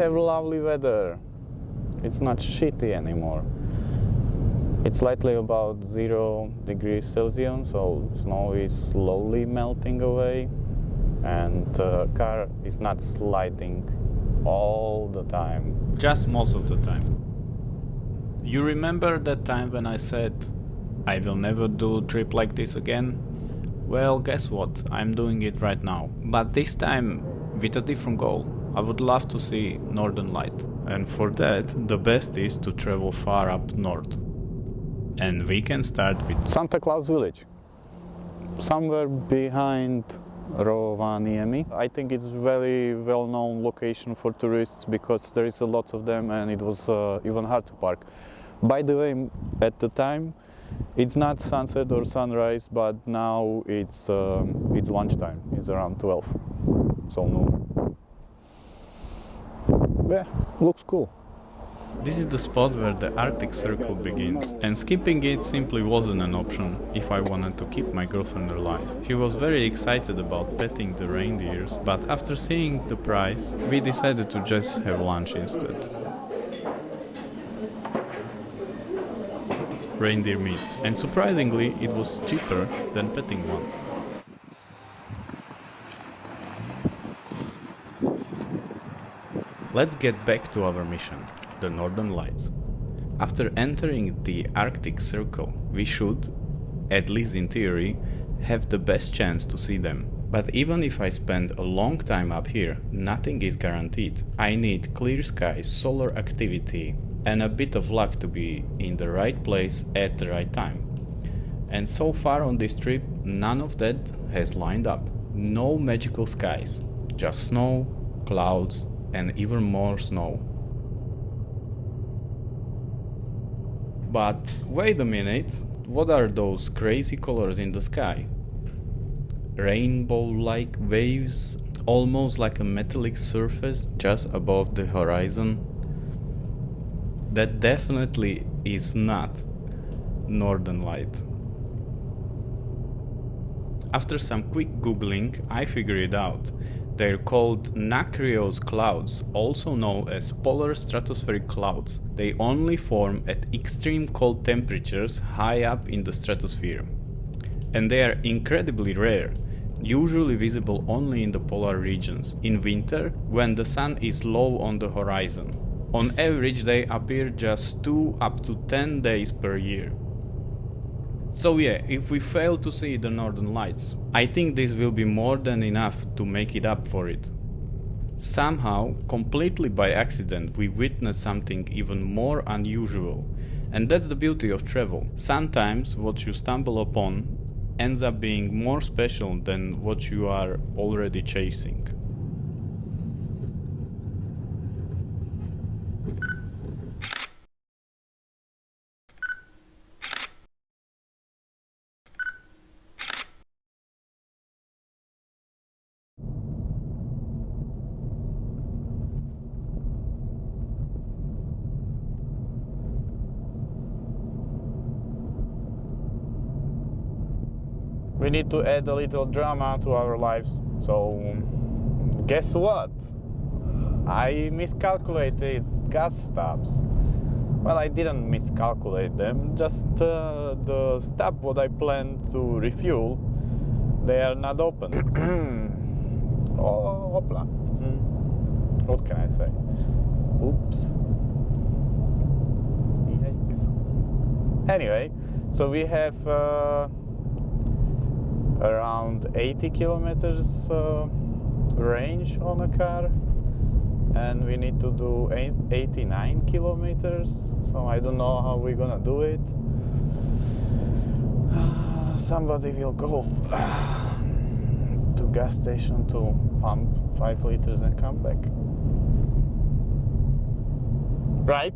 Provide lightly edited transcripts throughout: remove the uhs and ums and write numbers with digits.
have lovely weather. It's not shitty anymore. It's slightly about 0 degrees Celsius, so snow is slowly melting away, and the car is not sliding all the time. Just most of the time. You remember that time when I said I will never do a trip like this again? Well, guess what? I'm doing it right now. But this time with a different goal. I would love to see Northern Light. And for that, the best is to travel far up north. And we can start with Santa Claus village, somewhere behind Rovaniemi. I think it's very well-known location for tourists because there is a lot of them and it was even hard to park. By the way, at the time, it's not sunset or sunrise, but now it's lunchtime. It's around 12, so noon. Yeah, looks cool. This is the spot where the Arctic Circle begins, and skipping it simply wasn't an option if I wanted to keep my girlfriend alive. She was very excited about petting the reindeers, but after seeing the price, we decided to just have lunch instead. Reindeer meat, and surprisingly it was cheaper than petting one. Let's get back to our mission. The Northern Lights. After entering the Arctic Circle, we should, at least in theory, have the best chance to see them. But even if I spend a long time up here, nothing is guaranteed. I need clear skies, solar activity, and a bit of luck to be in the right place at the right time. And so far on this trip, none of that has lined up. No magical skies, just snow, clouds, and even more snow. But wait a minute, what are those crazy colors in the sky? Rainbow-like waves, almost like a metallic surface just above the horizon? That definitely is not Northern Light. After some quick googling, I figured it out. They're called nacreous clouds, also known as polar stratospheric clouds. They only form at extreme cold temperatures high up in the stratosphere. And they are incredibly rare, usually visible only in the polar regions, in winter when the sun is low on the horizon. On average they appear just 2 up to 10 days per year. So yeah, if we fail to see the Northern Lights, I think this will be more than enough to make it up for it. Somehow, completely by accident, we witness something even more unusual. And that's the beauty of travel. Sometimes what you stumble upon ends up being more special than what you are already chasing. We need to add a little drama to our lives, so guess what? I miscalculated gas stops. Well, I didn't miscalculate them, just the stop what I planned to refuel, they are not open. Oh, hopla. What can I say? Oops. Yikes. Anyway, so we have around 80 kilometers range on a car, and we need to do 89 kilometers, so I don't know how we're gonna do it. Somebody will go to gas station to pump 5 liters and come back, right?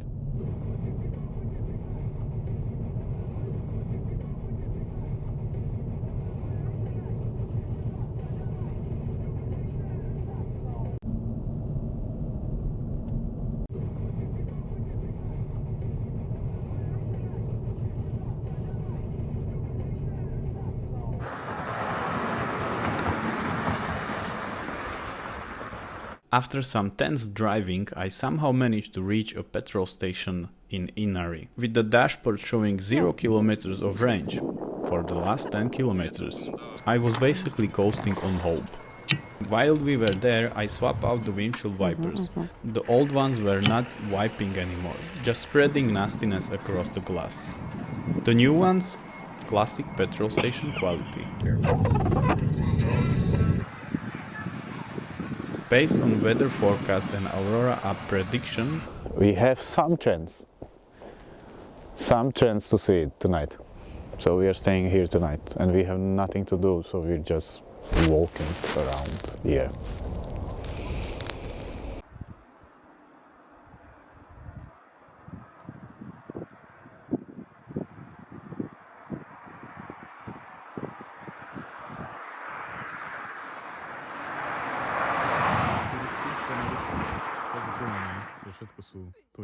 After some tense driving, I somehow managed to reach a petrol station in Inari, with the dashboard showing 0 kilometers of range for the last 10 kilometers. I was basically coasting on hope. While we were there, I swapped out the windshield wipers. The old ones were not wiping anymore, just spreading nastiness across the glass. The new ones? Classic petrol station quality. Based on weather forecast and aurora up prediction, we have some chance to see it tonight. So we are staying here tonight and we have nothing to do, so we're just walking around here.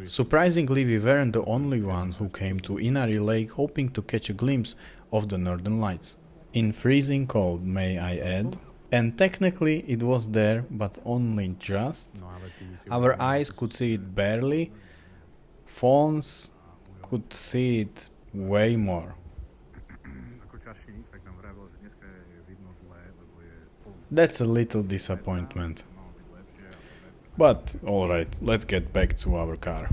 Surprisingly, we weren't the only ones who came to Inari Lake hoping to catch a glimpse of the northern lights. In freezing cold, may I add. And technically it was there, but only just. Our eyes could see it barely. Phones could see it way more. That's a little disappointment. But alright, let's get back to our car.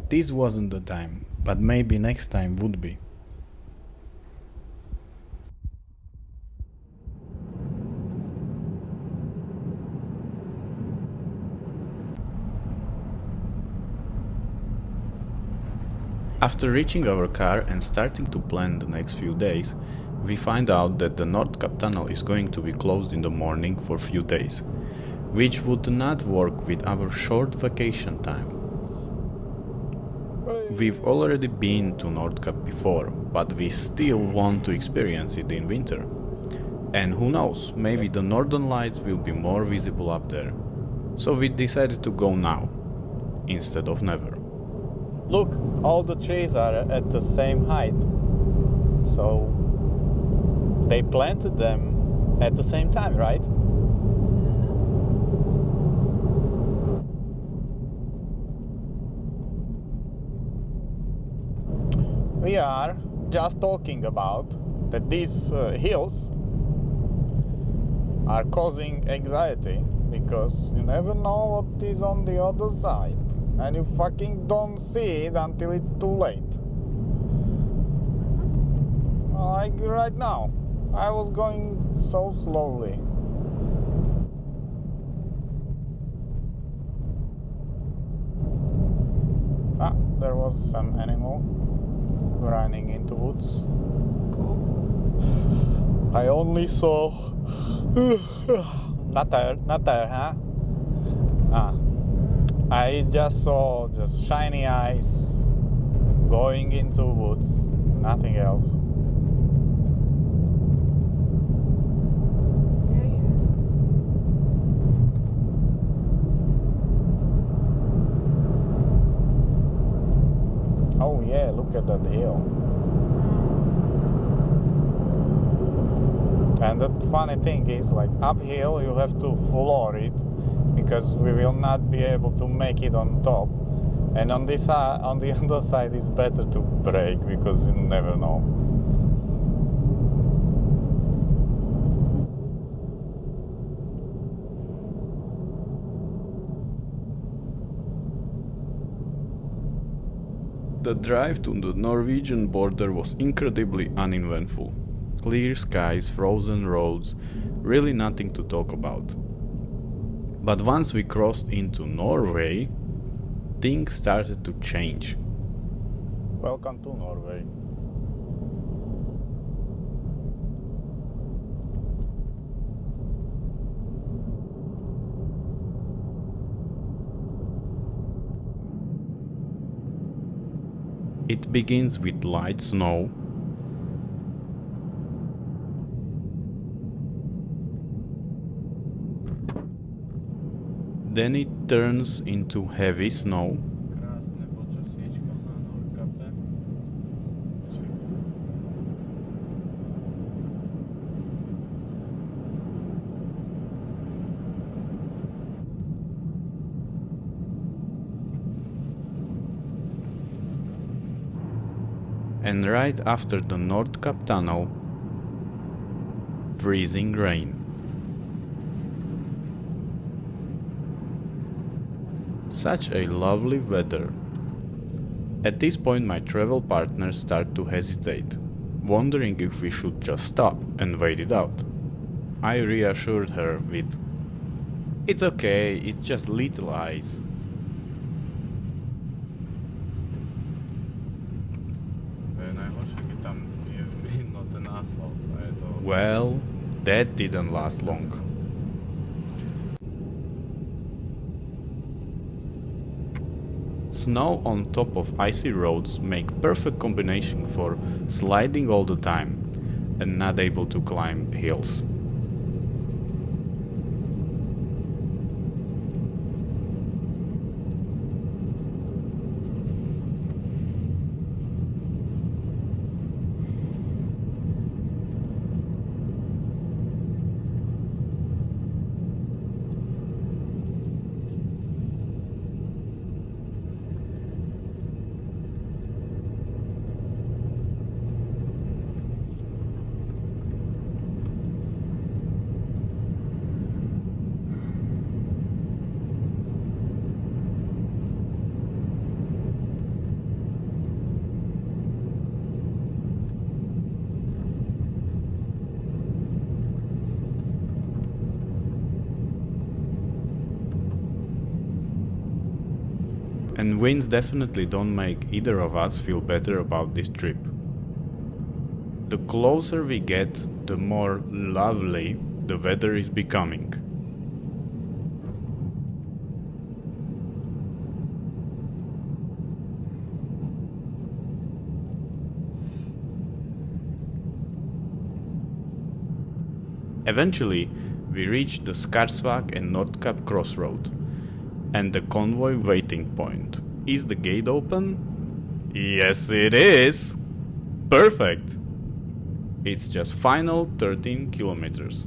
This wasn't the time, but maybe next time would be. After reaching our car and starting to plan the next few days, we find out that the Nordkapp tunnel is going to be closed in the morning for few days, which would not work with our short vacation time. We've already been to Nordkapp before, but we still want to experience it in winter. And who knows, maybe the northern lights will be more visible up there. So we decided to go now, instead of never. Look, all the trees are at the same height. So they planted them at the same time, right? We are just talking about that these hills are causing anxiety because you never know what is on the other side and you fucking don't see it until it's too late. Like right now, I was going so slowly. There was some animal running into woods. Cool. I only saw not there, huh? I just saw just shiny eyes going into woods, nothing else. Oh yeah, look at that hill. And the funny thing is, like uphill you have to floor it because we will not be able to make it on top. And on this on the other side it's better to brake because you never know. The drive to the Norwegian border was incredibly uneventful. Clear skies, frozen roads, really nothing to talk about. But once we crossed into Norway, things started to change. Welcome to Norway. It begins with light snow, then it turns into heavy snow, And right after the Nordkapp tunnel, freezing rain. Such a lovely weather. At this point my travel partners start to hesitate, wondering if we should just stop and wait it out. I reassured her with, "It's okay, it's just little ice." Well, that didn't last long. Snow on top of icy roads make perfect combination for sliding all the time and not able to climb hills. And winds definitely don't make either of us feel better about this trip. The closer we get, the more lovely the weather is becoming. Eventually, we reach the Skarsvåg and Nordkapp crossroad and the convoy waiting point. Is the gate open? Yes, it is! Perfect! It's just final 13 kilometers.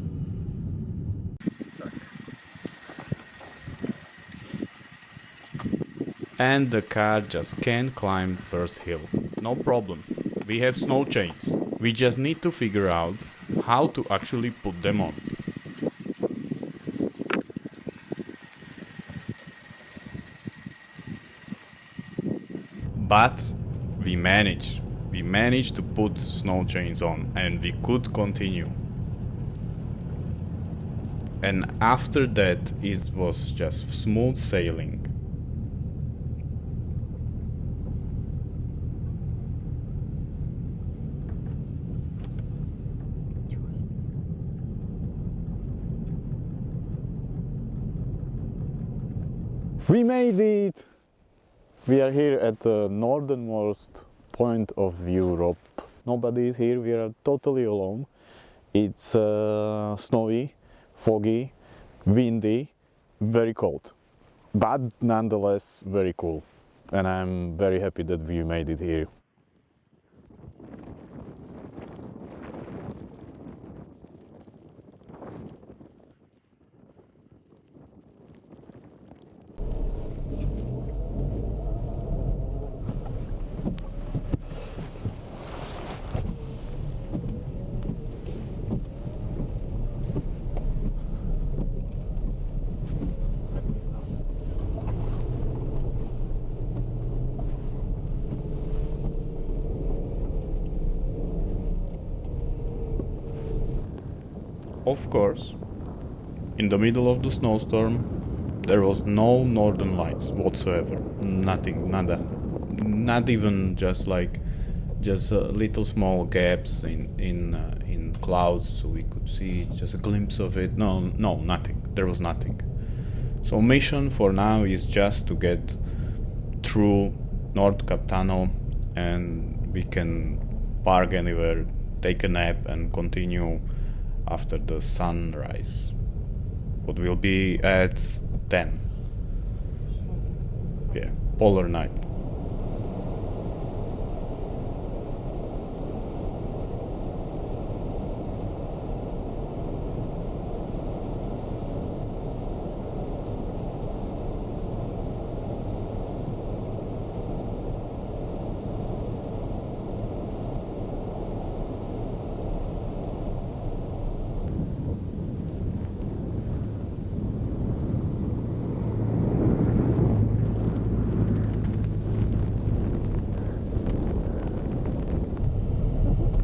And the car just can't climb first hill. No problem. We have snow chains. We just need to figure out how to actually put them on. But we managed. We managed to put snow chains on and we could continue. And after that it was just smooth sailing. We made it! We are here at the northernmost point of Europe. Nobody is here, we are totally alone. It's snowy, foggy, windy, very cold. But nonetheless very cool. And I'm very happy that we made it here. Of course, in the middle of the snowstorm, there was no northern lights whatsoever. Nothing, nada. Not even just little small gaps in clouds so we could see just a glimpse of it. No, nothing. There was nothing. So mission for now is just to get through Nordkapp tunnel and we can park anywhere, take a nap and continue after the sunrise. What will be at 10. Yeah, polar night.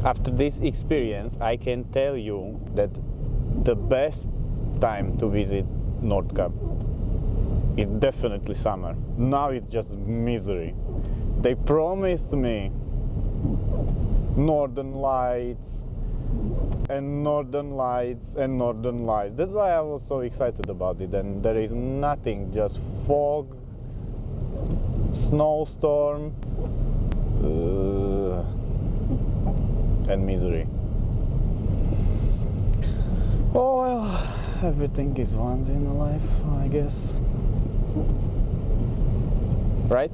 After this experience, I can tell you that the best time to visit Nordkapp is definitely summer. Now it's just misery. They promised me northern lights and northern lights and northern lights. That's why I was so excited about it, and there is nothing, just fog, snowstorm, and misery. Oh well, everything is once in a life, I guess. Right?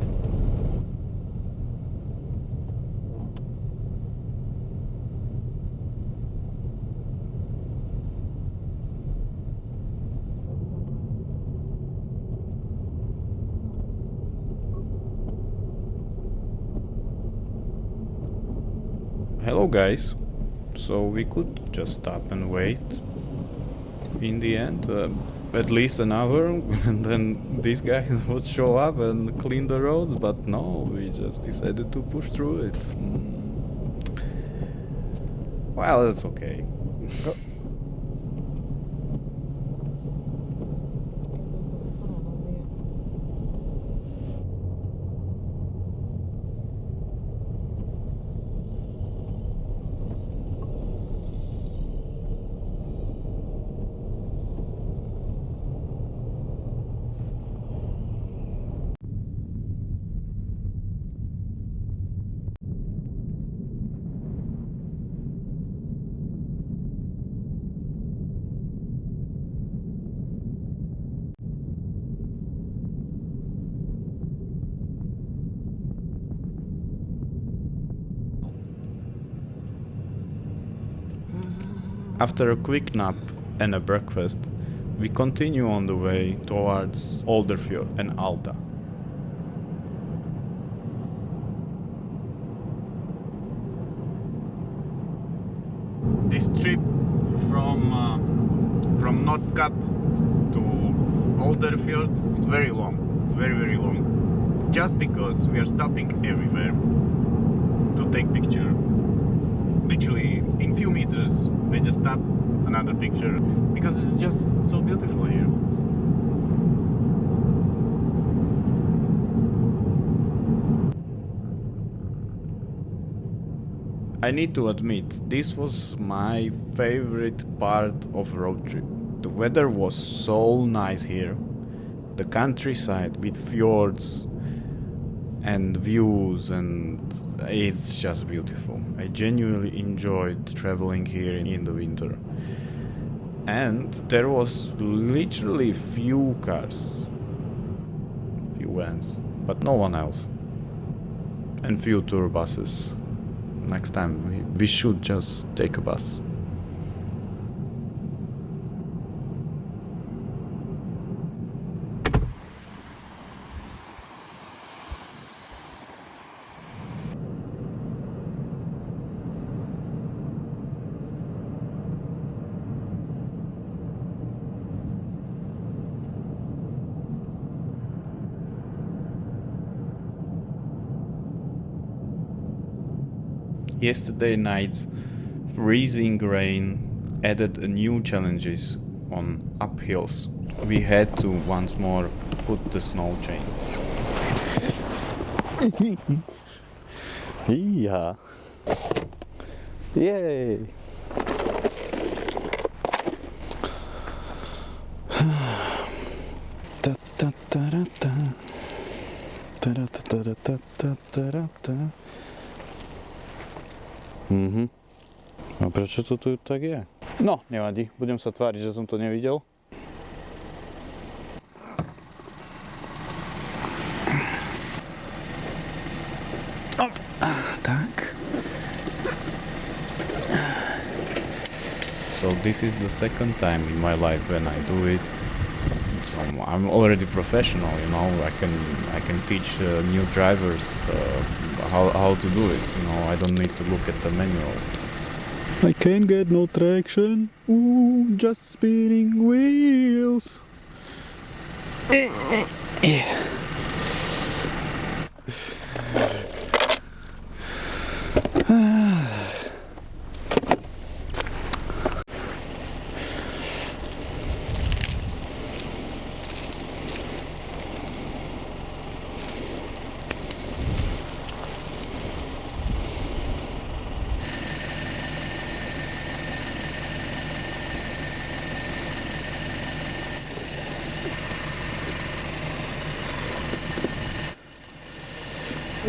Hello guys, so we could just stop and wait in the end, at least an hour, and then these guys would show up and clean the roads, but no, we just decided to push through it. Well, it's okay. After a quick nap and a breakfast, we continue on the way towards Fjord and Alta. This trip from Nordkapp to Fjord is very long, very long. Just because we are stopping everywhere to take picture. Literally in few meters we just stop, another picture, because it's just so beautiful here. I need to admit, this was my favorite part of road trip. The weather was so nice here. The countryside with fjords and views, and it's just beautiful. I genuinely enjoyed traveling here in the winter. And there was literally few cars, few vans, but no one else. And few tour buses. Next time we should just take a bus. Yesterday night's freezing rain added new challenges on uphills. We had to once more put the snow chains. Yeah. Yay! A prečo to tu tak je? No, nevadí, budem sa tváriť, že som to nevidel. Tak. So this is the second time in my life when I do it. So I'm already professional, you know. I can teach new drivers how to do it. You know, I don't need to look at the manual. I can't get no traction. Ooh, just spinning wheels. Yeah.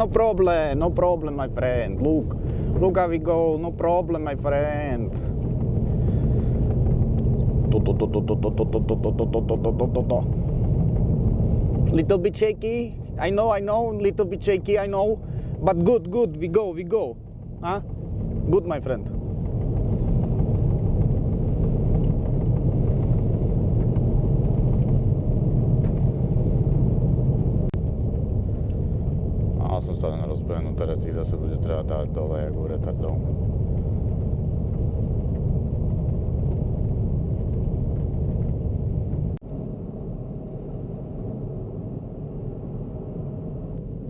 no problem, my friend. Look how we go, no problem, my friend. Little bit shaky, I know, little bit shaky, I know, but good, we go, huh? Good, my friend. Som sa len rozbehnú, teraz ich zase bude treba dať dole, jak u retardov.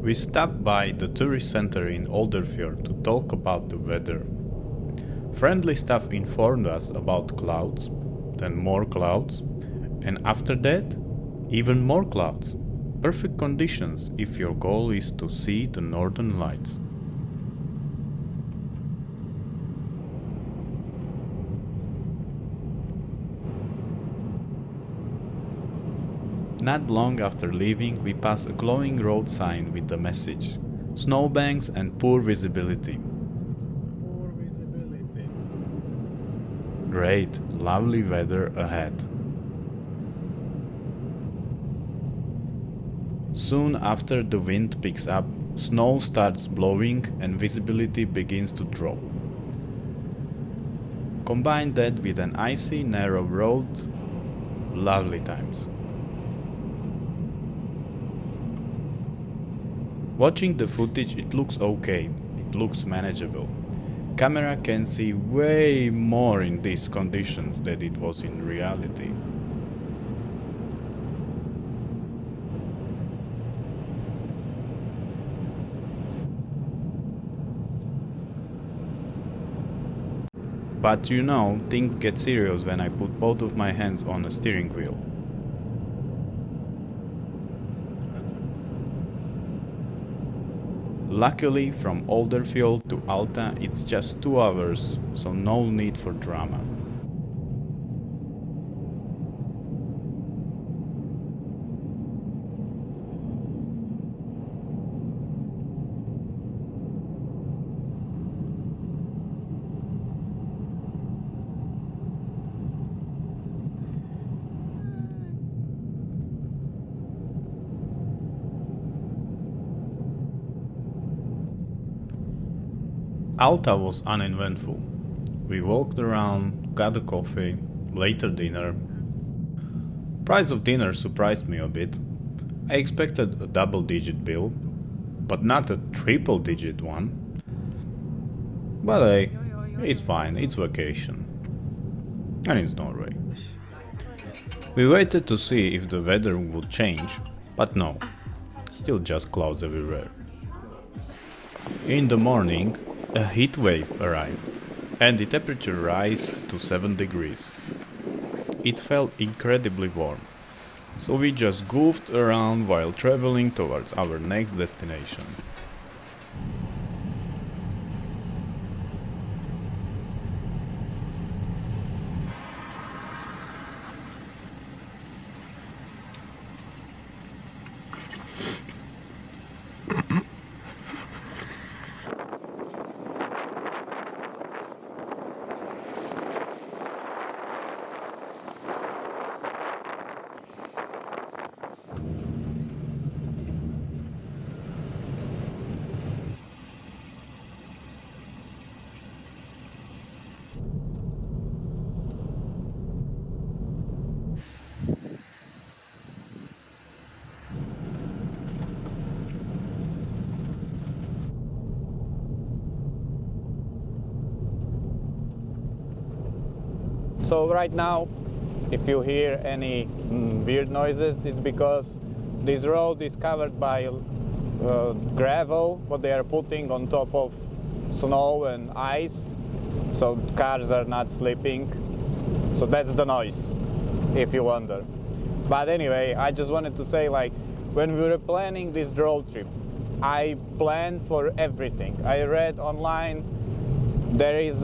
We stopped by the tourist center in Olderfjord to talk about the weather. Friendly staff informed us about clouds, then more clouds, and after that, even more clouds. Perfect conditions if your goal is to see the northern lights. Not long after leaving, we pass a glowing road sign with the message: snowbanks and poor visibility. Great, lovely weather ahead. Soon after the wind picks up, snow starts blowing and visibility begins to drop. Combine that with an icy, narrow road, lovely times. Watching the footage, it looks okay, it looks manageable. Camera can see way more in these conditions than it was in reality. But you know, things get serious when I put both of my hands on a steering wheel. Luckily, from Olderfjord to Alta it's just 2 hours, so no need for drama. Alta was uneventful. We walked around, got a coffee, later dinner. Price of dinner surprised me a bit. I expected a double-digit bill, but not a triple-digit one. But hey, it's fine, it's vacation. And it's Norway. We waited to see if the weather would change, but no, still just clouds everywhere. In the morning, a heat wave arrived, and the temperature rose to 7 degrees. It felt incredibly warm, so we just goofed around while traveling towards our next destination. So right now, if you hear any weird noises, it's because this road is covered by gravel, what they are putting on top of snow and ice, so cars are not slipping. So that's the noise, if you wonder. But anyway, I just wanted to say, like, when we were planning this road trip, I planned for everything. I read online there is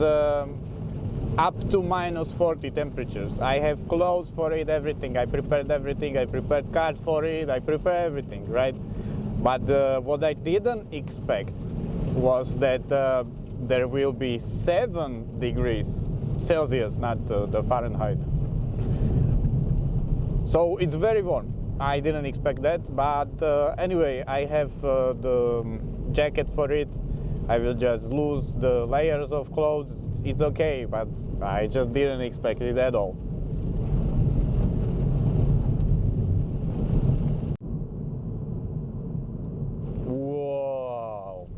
up to -40 temperatures. I have clothes for it, everything. I prepared everything. I prepared cards for it. I prepared everything, right? But what I didn't expect was that there will be 7 degrees Celsius, not the Fahrenheit. So it's very warm. I didn't expect that, but anyway, I have the jacket for it. I will just lose the layers of clothes. It's okay, but I just didn't expect it at all. Wow.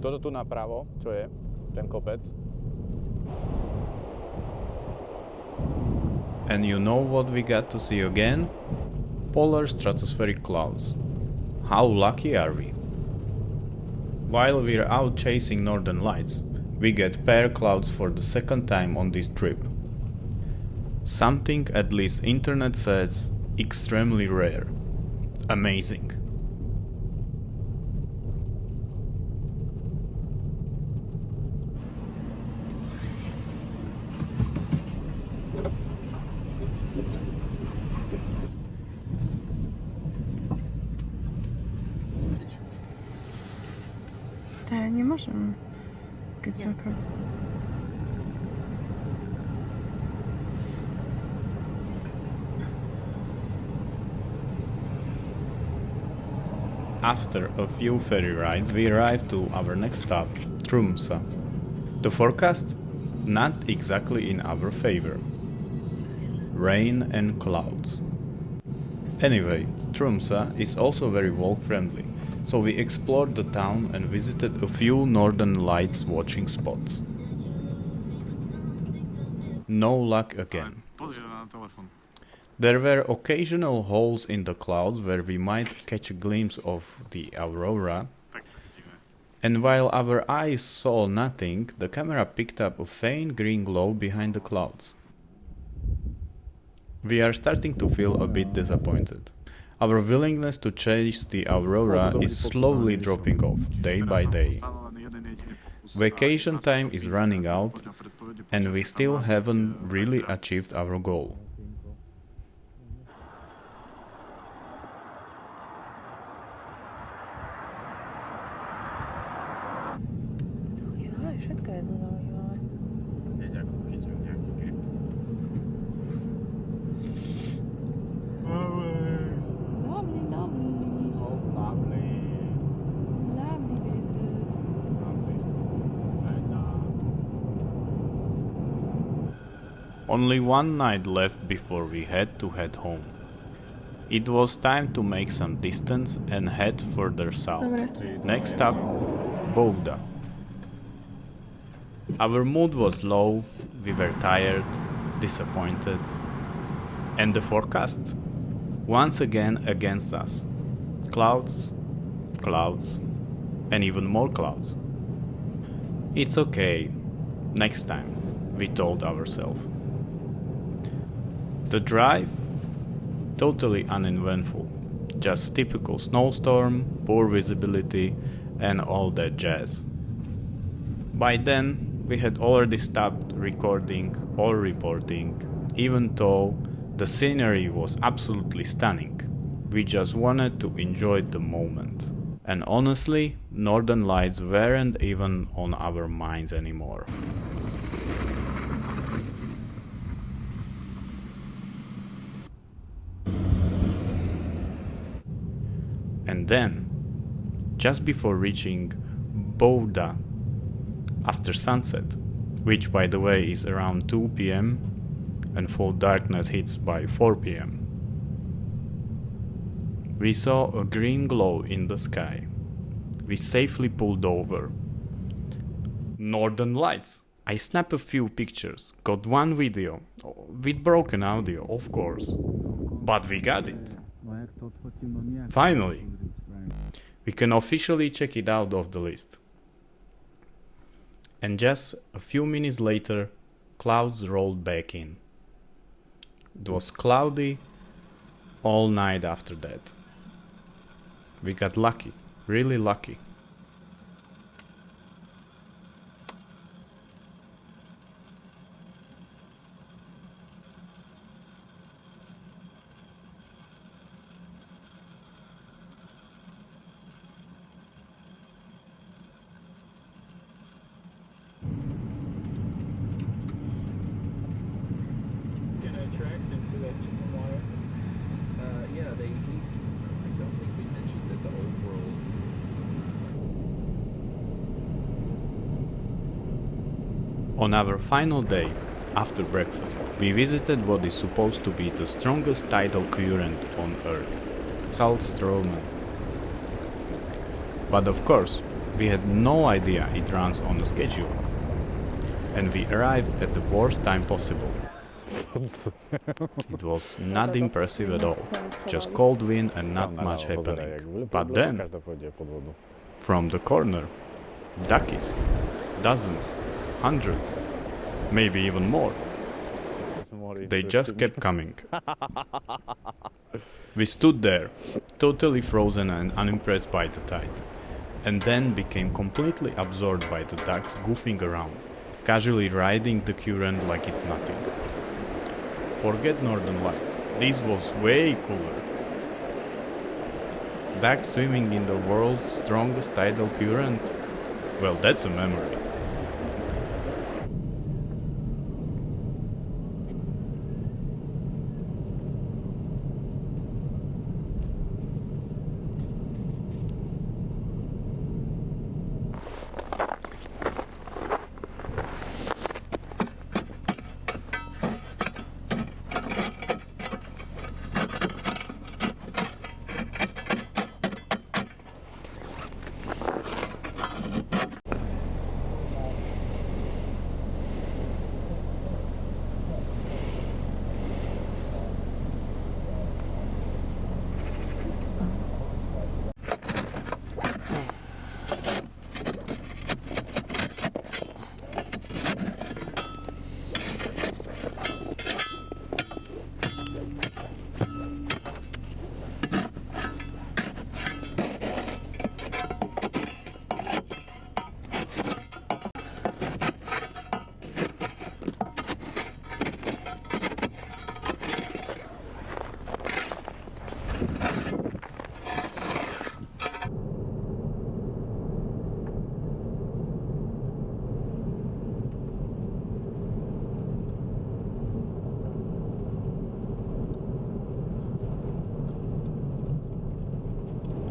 Toto tu napravo, čo je? Ten kopec. And you know what we got to see again? Polar stratospheric clouds. How lucky are we? While we're out chasing northern lights, we get pair clouds for the second time on this trip. Something at least internet says extremely rare. Amazing. Nie możemy. Gdziekolwiek. After a few ferry rides, we arrived to our next stop, Tromsø. The forecast? Not exactly in our favor. Rain and clouds. Anyway, Tromsø is also very walk-friendly, so we explored the town and visited a few northern lights watching spots. No luck again. There were occasional holes in the clouds where we might catch a glimpse of the aurora, and while our eyes saw nothing, the camera picked up a faint green glow behind the clouds. We are starting to feel a bit disappointed. Our willingness to chase the aurora is slowly dropping off, day by day. Vacation time is running out, and we still haven't really achieved our goal. Wszystko jest zauważyłe. Only one night left before we had to head home. It was time to make some distance and head further south. Next up, Bodø. Our mood was low, we were tired, disappointed, and the forecast? Once again against us. Clouds, clouds, and even more clouds. It's okay, next time, we told ourselves. The drive? Totally uneventful. Just typical snowstorm, poor visibility, and all that jazz. By then, we had already stopped recording or reporting, even though the scenery was absolutely stunning. We just wanted to enjoy the moment. And honestly, Northern Lights weren't even on our minds anymore. And then, just before reaching Bodø, after sunset, which by the way is around 2 p.m. and full darkness hits by 4 p.m., we saw a green glow in the sky. We safely pulled over. Northern Lights. I snapped a few pictures, got one video, with broken audio of course, but we got it. Finally, we can officially check it out of the list. And just a few minutes later, clouds rolled back in. It was cloudy all night after that. We got lucky, really lucky. On our final day, after breakfast, we visited what is supposed to be the strongest tidal current on Earth, Saltstraumen. But of course, we had no idea it runs on a schedule. And we arrived at the worst time possible. It was not impressive at all, just cold wind and not much happening. But then, from the corner, duckies, dozens, hundreds, maybe even more. They just kept coming. We stood there, totally frozen and unimpressed by the tide, and then became completely absorbed by the ducks goofing around, casually riding the current like it's nothing. Forget northern lights, this was way cooler. Ducks swimming in the world's strongest tidal current? Well, that's a memory.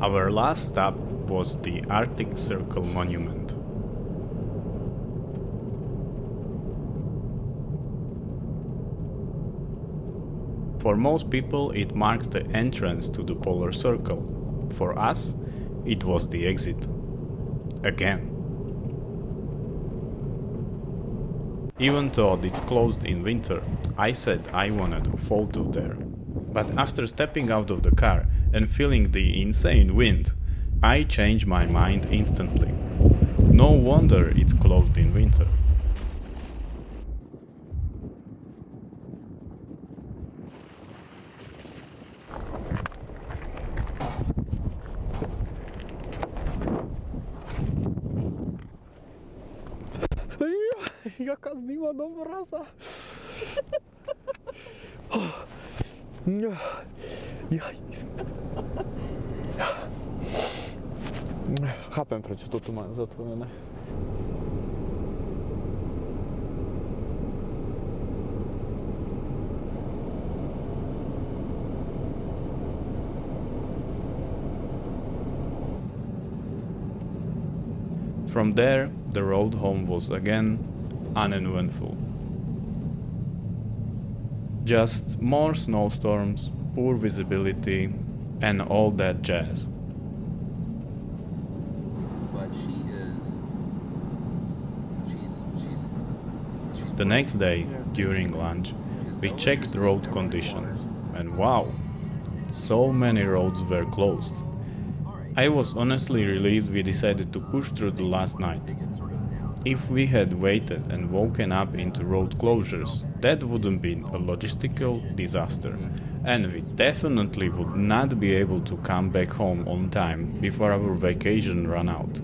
Our last stop was the Arctic Circle Monument. For most people, it marks the entrance to the polar circle. For us, it was the exit. Again. Even though it's closed in winter, I said I wanted a photo there. But after stepping out of the car and feeling the insane wind, I changed my mind instantly. No wonder it's closed in winter. Jaka zima do mraza! Chápem, prečo to tu majú zatvorené. From there, the road home was again uneventful. Just more snowstorms, poor visibility, and all that jazz. But The next day, during lunch, we checked road conditions, and wow, so many roads were closed. I was honestly relieved we decided to push through the last night. If we had waited and woken up into road closures, that wouldn't be a logistical disaster, and we definitely would not be able to come back home on time before our vacation ran out.